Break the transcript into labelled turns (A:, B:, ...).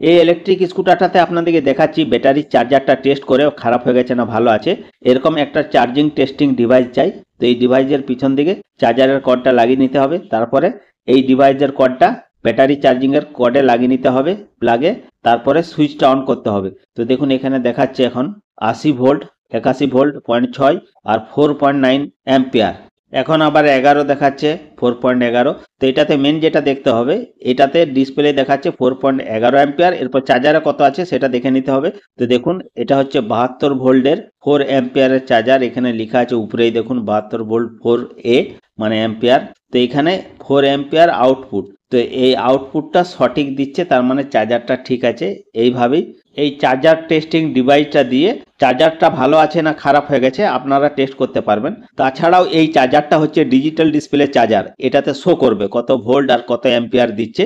A: এই ইলেকট্রিক স্কুটারটাতে আপনাদেরকে দেখাচ্ছি ব্যাটারি চার্জারটা টেস্ট করে খারাপ হয়ে গেছে না ভালো আছে। এরকম একটা চার্জিং টেস্টিং ডিভাইস চাই। তো এই ডিভাইসের পিছন দিকে চার্জারের কর্ডটা লাগিয়ে নিতে হবে, তারপরে এই ডিভাইসের কর্ডটা ব্যাটারি চার্জিং এর কর্ডে লাগিয়ে নিতে হবে প্লাগে, তারপরে সুইচটা অন করতে হবে। তো দেখুন এখানে দেখাচ্ছে এখন 80 ভোল্ট, 81 ভোল্ট 0.6 আর 4.9 অ্যাম্পিয়ার। এখন আবার 11 দেখাচ্ছে, 4.11। তো এটাতে মেন যেটা দেখতে হবে, এটাতে ডিসপ্লে দেখাচ্ছে 4.11 অ্যাম্পিয়ার, এরপর চার্জারে কত আছে সেটা দেখে নিতে হবে। তো দেখুন এটা হচ্ছে 72 ভোল্টের 4 অ্যাম্পিয়ারের চার্জার, এখানে লেখা আছে উপরেই দেখুন 72 ভোল্ট 4A মানে অ্যাম্পিয়ার। তো এখানে 4 অ্যাম্পিয়ার আউটপুট, তো এই আউটপুটটা সঠিক দিচ্ছে, তার মানে চার্জারটা ঠিক আছে। এইভাবেই এই চার্জার টেস্টিং ডিভাইসটা দিয়ে চার্জারটা ভালো আছে না খারাপ হয়ে গেছে আপনারা টেস্ট করতে পারবেন। তাছাড়াও এই চার্জারটা হচ্ছে ডিজিটাল ডিসপ্লে চার্জার, এটাতে শো করবে কত ভোল্ট আর কত অ্যাম্পিয়ার দিচ্ছে।